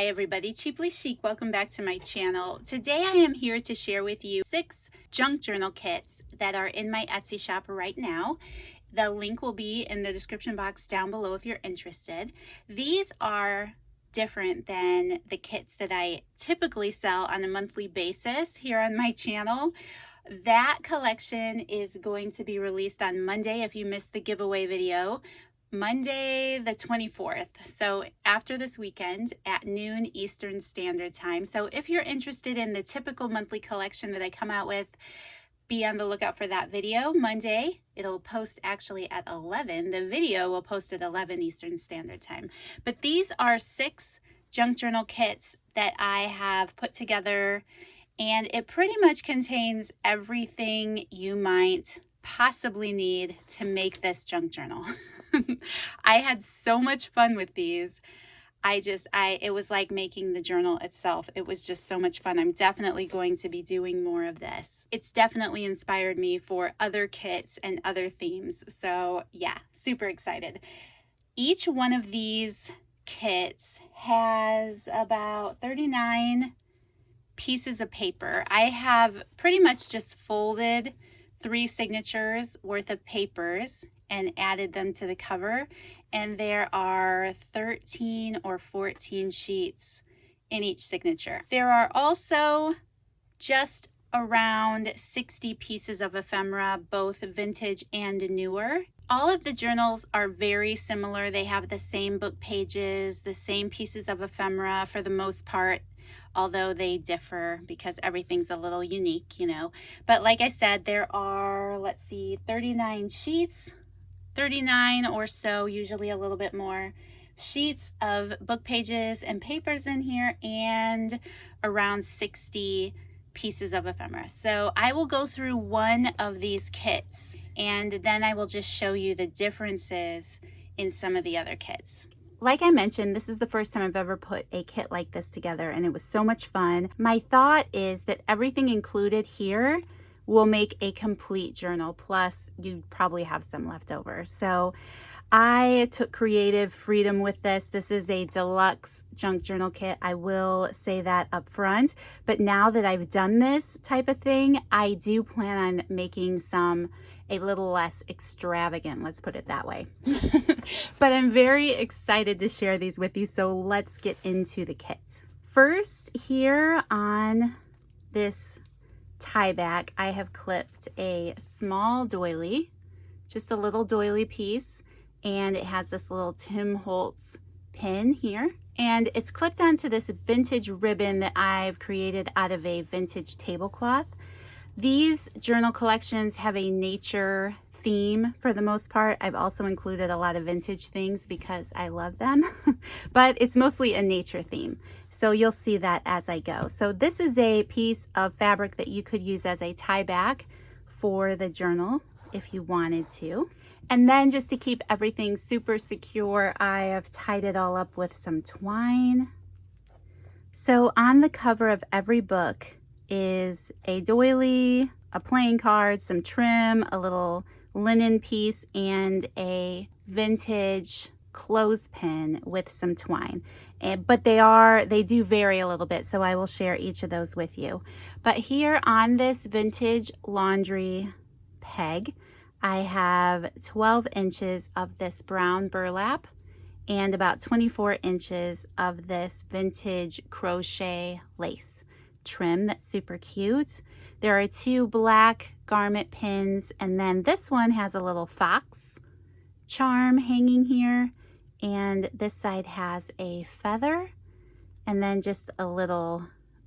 Hi everybody, Cheaply Chic, welcome back to my channel. Today I am here to share with you 6 junk journal kits that are in my Etsy shop right now. The link will be in the description box down below if you're interested. These are different than the kits that I typically sell on a monthly basis here on my channel. That collection is going to be released on Monday if you missed the giveaway video. Monday the 24th, so after this weekend at noon Eastern Standard Time. So if you're interested in the typical monthly collection that I come out with, be on the lookout for that video. Monday, it'll post actually at 11. The video will post at 11 Eastern Standard Time. But these are 6 junk journal kits that I have put together, and it pretty much contains everything you might possibly need to make this junk journal. I had so much fun with these. It was like making the journal itself. It was just so much fun. I'm definitely going to be doing more of this. It's definitely inspired me for other kits and other themes. So yeah, super excited. Each one of these kits has about 39 pieces of paper. I have pretty much just folded 3 signatures worth of papers and added them to the cover, and there are 13 or 14 sheets in each signature. There are also just around 60 pieces of ephemera, both vintage and newer. All of the journals are very similar. They have the same book pages, the same pieces of ephemera for the most part, although they differ because everything's a little unique, you know. But like I said, there are, let's see, 39 sheets, 39 or so, usually a little bit more, sheets of book pages and papers in here, and around 60 pieces of ephemera. So I will go through one of these kits and then I will just show you the differences in some of the other kits. Like I mentioned, this is the first time I've ever put a kit like this together, and it was so much fun. My thought is that everything included here will make a complete journal, plus you probably have some left over. So I took creative freedom with this. This is a deluxe junk journal kit. I will say that up front. But now that I've done this type of thing, I do plan on making some a little less extravagant, let's put it that way. But I'm very excited to share these with you, so let's get into the kit. First, here on this tie back, I have clipped a small doily, just a little doily piece, and it has this little Tim Holtz pin here, and it's clipped onto this vintage ribbon that I've created out of a vintage tablecloth. These journal collections have a nature theme for the most part. I've also included a lot of vintage things because I love them, but it's mostly a nature theme. So you'll see that as I go. So this is a piece of fabric that you could use as a tie back for the journal if you wanted to. And then just to keep everything super secure, I have tied it all up with some twine. So on the cover of every book is a doily, a playing card, some trim, a little linen piece, and a vintage clothespin with some twine. But they do vary a little bit, so I will share each of those with you. But here on this vintage laundry peg, I have 12 inches of this brown burlap and about 24 inches of this vintage crochet lace trim that's super cute. There are 2 black garment pins, and then this one has a little fox charm hanging here, and this side has a feather, and then just a little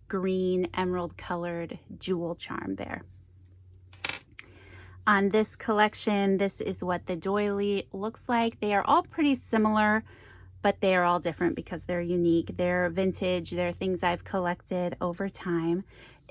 green emerald colored jewel charm there. On this collection, this is what the doily looks like. They are all pretty similar, but they are all different because they're unique. They're vintage. They're things I've collected over time.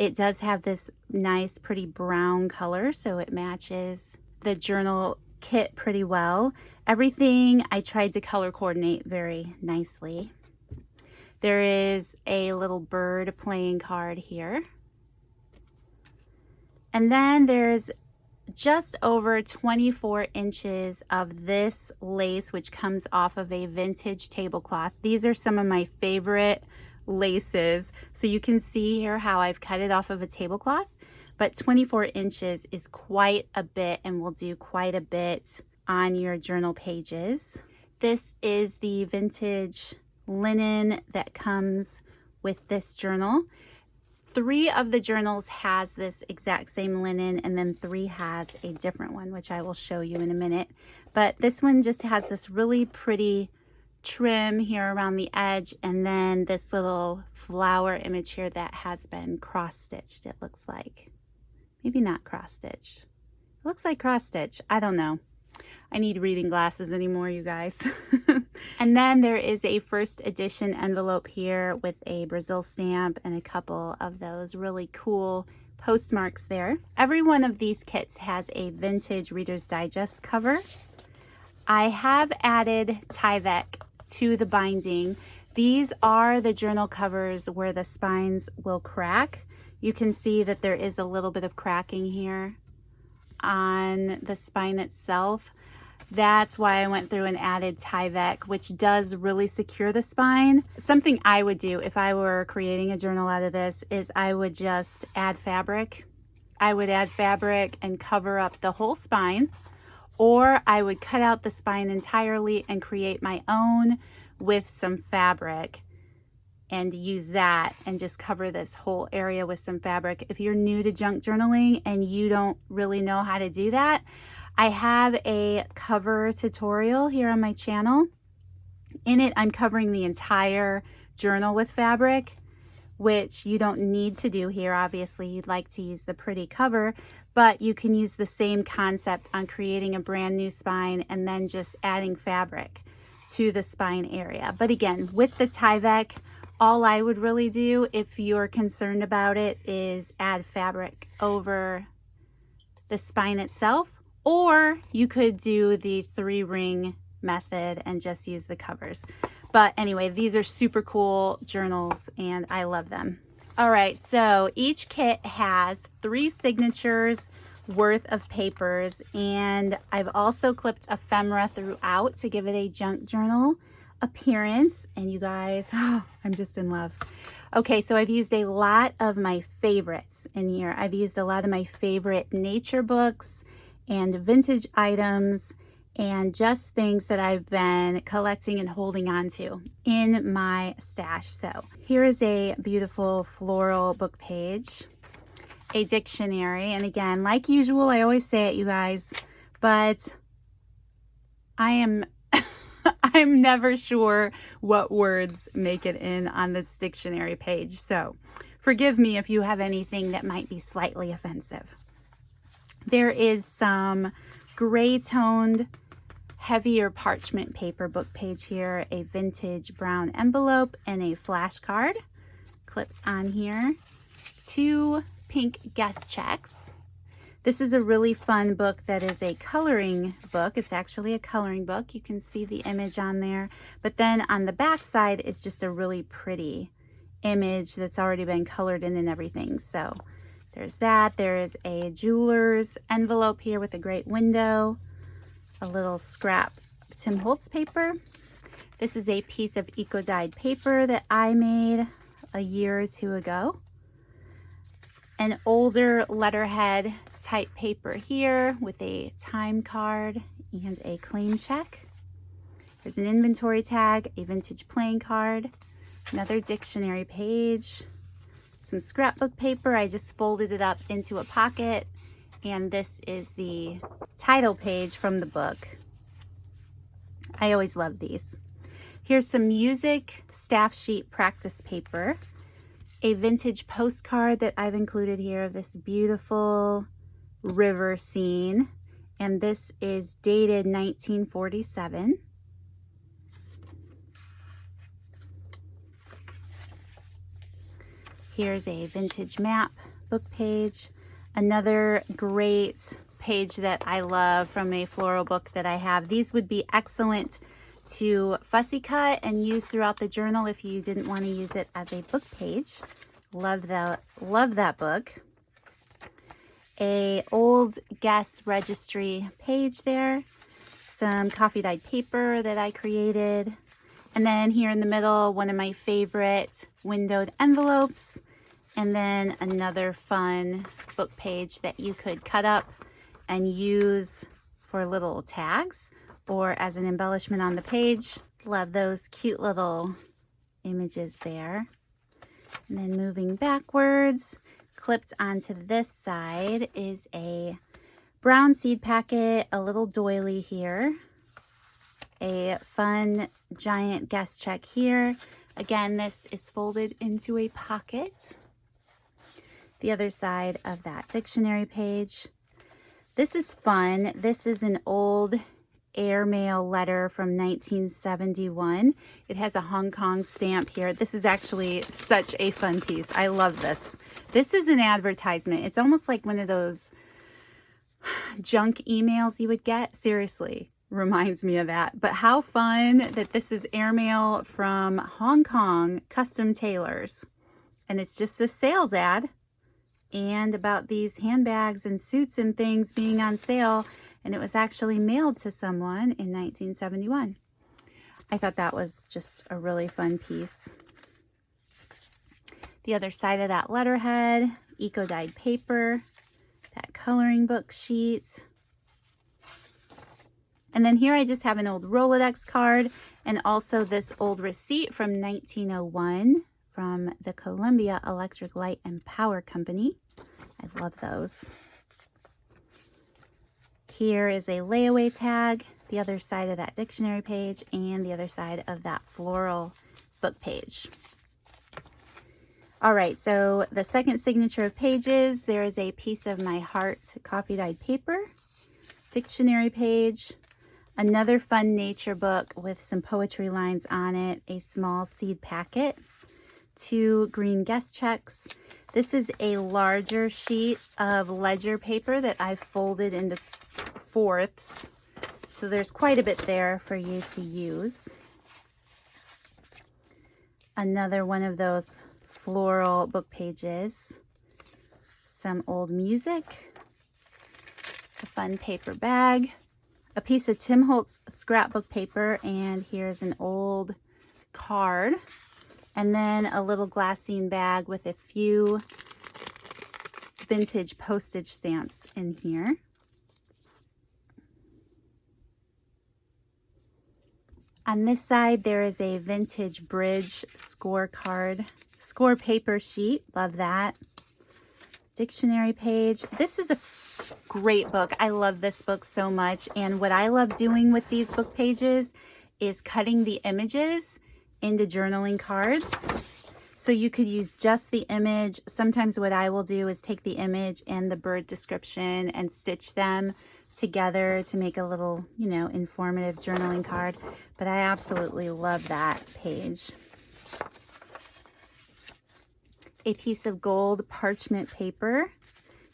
It does have this nice, pretty brown color, so it matches the journal kit pretty well. Everything I tried to color coordinate very nicely. There is a little bird playing card here. And then there's just over 24 inches of this lace, which comes off of a vintage tablecloth. These are some of my favorite laces. So you can see here how I've cut it off of a tablecloth, but 24 inches is quite a bit and will do quite a bit on your journal pages. This is the vintage linen that comes with this journal. 3 of the journals has this exact same linen, and then 3 has a different one, which I will show you in a minute. But this one just has this really pretty trim here around the edge, and then this little flower image here that has been cross-stitched, it looks like. Maybe not cross-stitched. It looks like cross-stitch. I don't know. I need reading glasses anymore, you guys. And then there is a first edition envelope here with a Brazil stamp and a couple of those really cool postmarks there. Every one of these kits has a vintage Reader's Digest cover. I have added Tyvek to the binding. These are the journal covers where the spines will crack. You can see that there is a little bit of cracking here on the spine itself. That's why I went through and added Tyvek, which does really secure the spine. Something I would do if I were creating a journal out of this is I would just add fabric. I would add fabric and cover up the whole spine, or I would cut out the spine entirely and create my own with some fabric and use that and just cover this whole area with some fabric. If you're new to junk journaling and you don't really know how to do that, I have a cover tutorial here on my channel. In it, I'm covering the entire journal with fabric, which you don't need to do here. Obviously, you'd like to use the pretty cover, but you can use the same concept on creating a brand new spine and then just adding fabric to the spine area. But again, with the Tyvek, all I would really do if you're concerned about it is add fabric over the spine itself. Or you could do the 3-ring method and just use the covers. But anyway, these are super cool journals and I love them. All right, so each kit has 3 signatures worth of papers, and I've also clipped ephemera throughout to give it a junk journal appearance. And you guys, oh, I'm just in love. Okay, so I've used a lot of my favorites in here. I've used a lot of my favorite nature books and vintage items and just things that I've been collecting and holding on to in my stash. So here is a beautiful floral book page, a dictionary, and again, like usual, I always say it, you guys, but I am I'm never sure what words make it in on this dictionary page, so forgive me if you have anything that might be slightly offensive. There is some gray-toned, heavier parchment paper book page here, a vintage brown envelope, and a flashcard clips on here. 2 pink guest checks. This is a really fun book that is a coloring book. It's actually a coloring book. You can see the image on there. But then on the back side is just a really pretty image that's already been colored in and everything. So there's that. There is a jeweler's envelope here with a great window, a little scrap Tim Holtz paper. This is a piece of eco-dyed paper that I made a year or 2 ago. An older letterhead type paper here with a time card and a claim check. There's an inventory tag, a vintage playing card, another dictionary page, some scrapbook paper. I just folded it up into a pocket, and this is the title page from the book. I always love these. Here's some music staff sheet practice paper, a vintage postcard that I've included here of this beautiful river scene, and this is dated 1947. Here's a vintage map book page. Another great page that I love from a floral book that I have. These would be excellent to fussy cut and use throughout the journal if you didn't want to use it as a book page. Love that book. A old guest registry page there. Some coffee dyed paper that I created. And then here in the middle, one of my favorite windowed envelopes. And then another fun book page that you could cut up and use for little tags or as an embellishment on the page. Love those cute little images there. And then moving backwards, clipped onto this side is a brown seed packet, a little doily here, a fun giant guest check here. Again, this is folded into a pocket. The other side of that dictionary page. This is fun. This is an old airmail letter from 1971. It has a Hong Kong stamp here. This is actually such a fun piece. I love this. This is an advertisement. It's almost like one of those junk emails you would get. Seriously, reminds me of that. But how fun that this is airmail from Hong Kong Custom Tailors. And it's just this sales ad and about these handbags and suits and things being on sale. And it was actually mailed to someone in 1971. I thought that was just a really fun piece. The other side of that letterhead, eco-dyed paper, that coloring book sheet. And then here I just have an old Rolodex card and also this old receipt from 1901 from the Columbia Electric Light and Power Company. I love those. Here is a layaway tag, the other side of that dictionary page, and the other side of that floral book page. All right, so the second signature of pages, there is a piece of my heart coffee dyed paper, dictionary page, another fun nature book with some poetry lines on it, a small seed packet, 2 green guest checks. This is a larger sheet of ledger paper that I've folded into fourths. So there's quite a bit there for you to use. Another one of those floral book pages. Some old music. A fun paper bag. A piece of Tim Holtz scrapbook paper. And here's an old card. And then a little glassine bag with a few vintage postage stamps in here. On this side, there is a vintage bridge scorecard, score paper sheet. Love that. Dictionary page. This is a great book. I love this book so much. And what I love doing with these book pages is cutting the images into journaling cards. So you could use just the image. Sometimes what I will do is take the image and the bird description and stitch them together to make a little, you know, informative journaling card. But I absolutely love that page. A piece of gold parchment paper.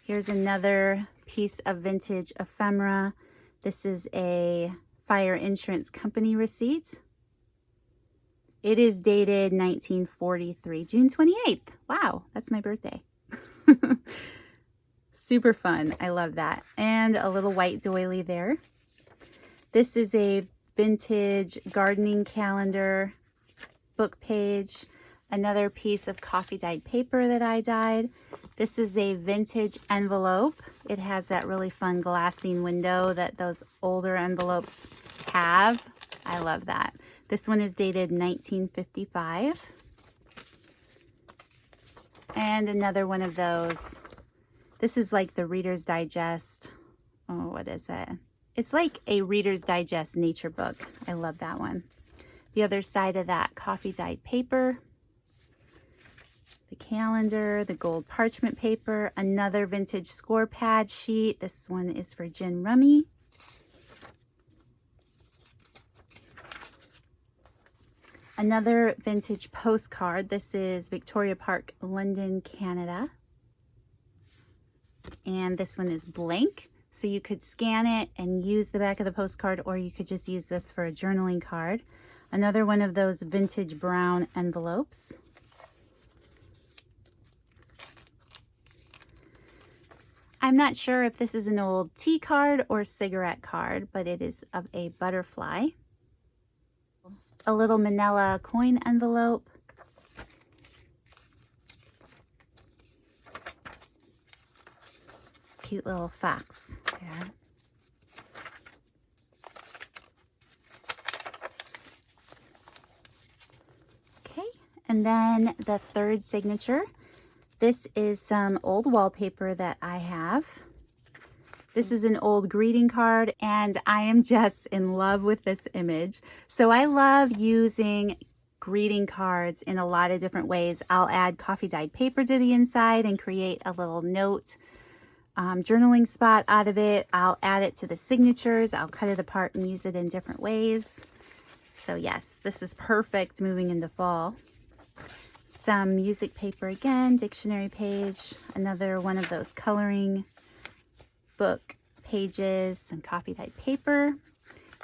Here's another piece of vintage ephemera. This is a fire insurance company receipt. It is dated 1943, June 28th. Wow, that's my birthday. Super fun. I love that. And a little white doily there. This is a vintage gardening calendar book page. Another piece of coffee dyed paper that I dyed. This is a vintage envelope. It has that really fun glassine window that those older envelopes have. I love that. This one is dated 1955. And another one of those. This is like the Reader's Digest. Oh, what is it? It's like a Reader's Digest nature book. I love that one. The other side of that coffee dyed paper. The calendar, the gold parchment paper, another vintage score pad sheet. This one is for gin rummy. Another vintage postcard. This is Victoria Park, London, Canada. And this one is blank. So you could scan it and use the back of the postcard, or you could just use this for a journaling card. Another one of those vintage brown envelopes. I'm not sure if this is an old tea card or cigarette card, but it is of a butterfly. a little manila coin envelope. Cute little fox there. Okay, and then the third signature. This is some old wallpaper that I have. This is an old greeting card, and I am just in love with this image. So I love using greeting cards in a lot of different ways. I'll add coffee dyed paper to the inside and create a little note journaling spot out of it. I'll add it to the signatures. I'll cut it apart and use it in different ways. So yes, this is perfect moving into fall. Some music paper again, dictionary page, another one of those coloring book pages, some coffee dyed paper,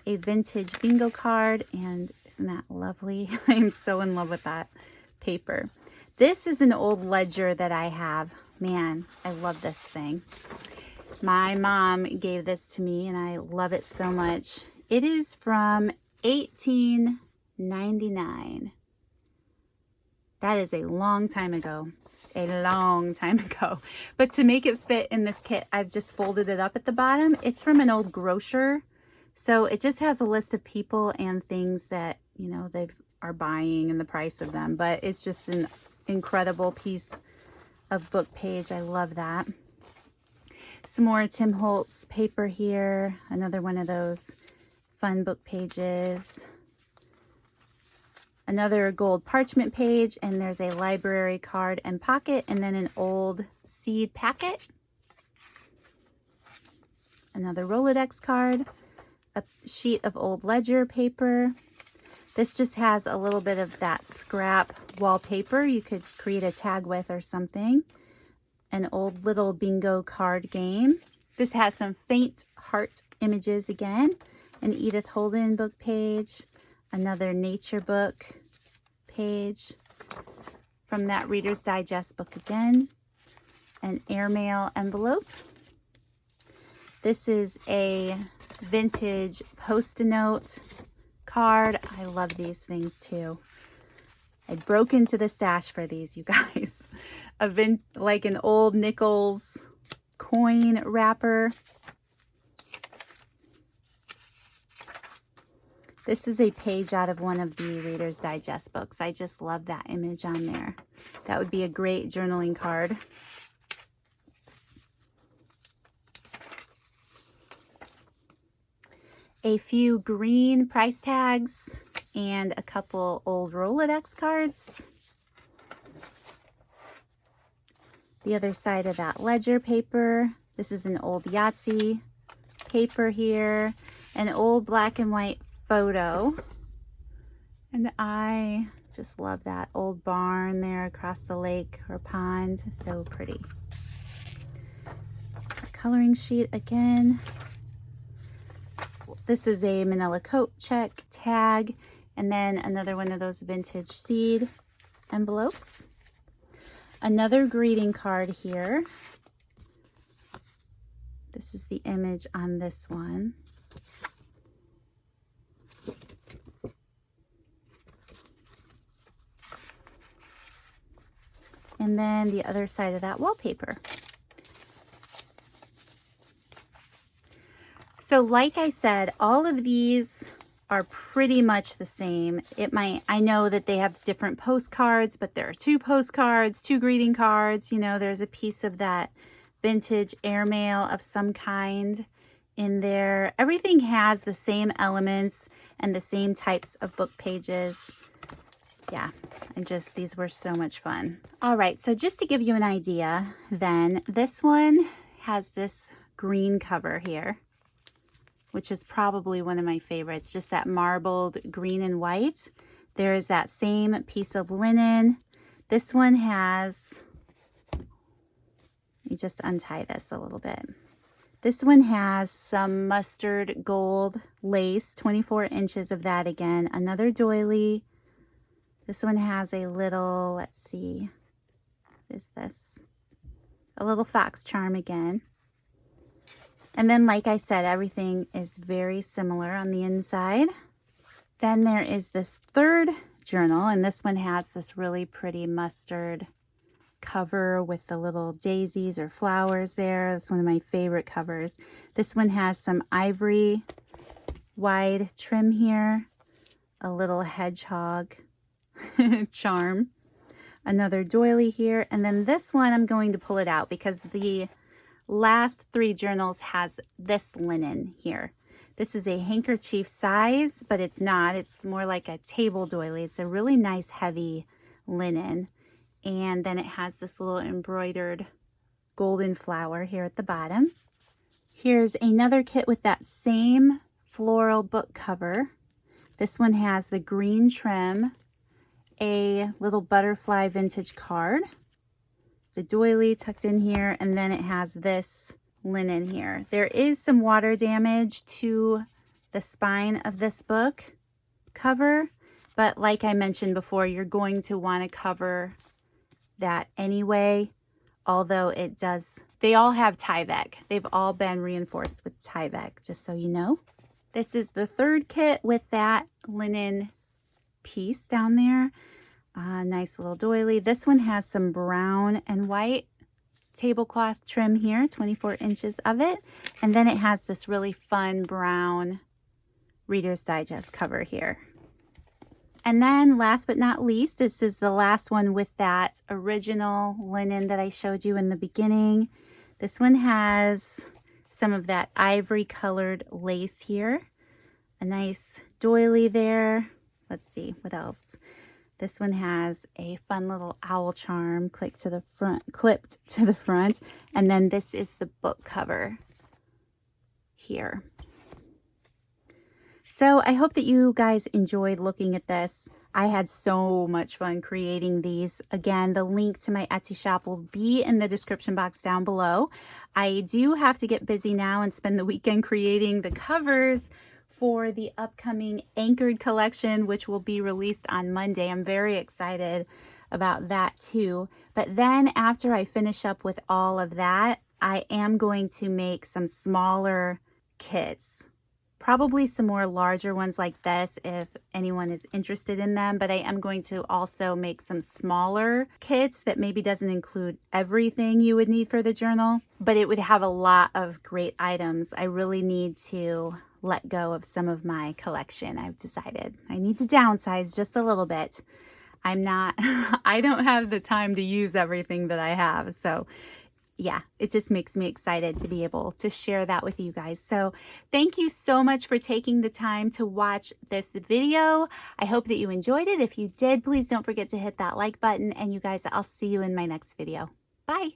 a vintage bingo card, and isn't that lovely? I am so in love with that paper. This is an old ledger that I have. Man, I love this thing. My mom gave this to me and I love it so much. It is from 1899. That is a long time ago. A long time ago. But to make it fit in this kit, I've just folded it up at the bottom. It's from an old grocer. So it just has a list of people and things that, you know, they are buying and the price of them. But it's just an incredible piece of book page. I love that. Some more Tim Holtz paper here. Another one of those fun book pages. Another gold parchment page, and there's a library card and pocket, and then an old seed packet. Another Rolodex card, a sheet of old ledger paper. This just has a little bit of that scrap wallpaper you could create a tag with or something. An old little bingo card game. This has some faint heart images again. An Edith Holden book page. Another nature book page from that Reader's Digest book again. An airmail envelope. This is a vintage Post-it note card. I love these things too. I broke into the stash for these, you guys. Like an old Nichols coin wrapper. This is a page out of one of the Reader's Digest books. I just love that image on there. That would be a great journaling card. A few green price tags and a couple old Rolodex cards. The other side of that ledger paper. This is an old Yahtzee paper here. An old black and white photo. And I just love that old barn there across the lake or pond. So pretty. A coloring sheet again. This is a manila coat check tag, and then another one of those vintage seed envelopes. Another greeting card here. This is the image on this one. And then the other side of that wallpaper. So like I said, all of these are pretty much the same. I know that they have different postcards, but there are 2 postcards, 2 greeting cards. You know, there's a piece of that vintage airmail of some kind in there. Everything has the same elements and the same types of book pages. Yeah, these were so much fun. All right, so just to give you an idea, then this one has this green cover here, which is probably one of my favorites, just that marbled green and white. There is that same piece of linen. This one has, let me just untie this a little bit. This one has some mustard gold lace, 24 inches of that again. Another doily. This one has a little, let's see, what is this? A little fox charm again. And then, like I said, everything is very similar on the inside. Then there is this third journal, and this one has this really pretty mustard cover with the little daisies or flowers there. It's one of my favorite covers. This one has some ivory wide trim here, a little hedgehog charm, another doily here, and then this one I'm going to pull it out because the last three journals has this linen here. This is a handkerchief size, but it's not. It's more like a table doily. It's a really nice heavy linen. And then it has this little embroidered golden flower here at the bottom. Here's another kit with that same floral book cover. This one has the green trim, a little butterfly vintage card, the doily tucked in here, and then it has this linen here. There is some water damage to the spine of this book cover, but like I mentioned before, you're going to want to cover that anyway, although it does, they all have Tyvek. They've all been reinforced with Tyvek, just so you know. This is the third kit with that linen piece down there. Nice little doily. This one has some brown and white tablecloth trim here, 24 inches of it. And then it has this really fun brown Reader's Digest cover here. And then last but not least, this is the last one with that original linen that I showed you in the beginning. This one has some of that ivory colored lace here. A nice doily there. Let's see, what else? This one has a fun little owl charm clipped to the front. And then this is the book cover here. So I hope that you guys enjoyed looking at this. I had so much fun creating these. Again, the link to my Etsy shop will be in the description box down below. I do have to get busy now and spend the weekend creating the covers for the upcoming Anchored collection, which will be released on Monday. I'm very excited about that too. But then after I finish up with all of that, I am going to make some smaller kits. Probably some more larger ones like this if anyone is interested in them, but I am going to also make some smaller kits that maybe doesn't include everything you would need for the journal, but it would have a lot of great items. I really need to let go of some of my collection. I've decided I need to downsize just a little bit. I don't have the time to use everything that I have. So yeah, it just makes me excited to be able to share that with you guys. So thank you so much for taking the time to watch this video. I hope that you enjoyed it. If you did, please don't forget to hit that like button. And you guys, I'll see you in my next video. Bye.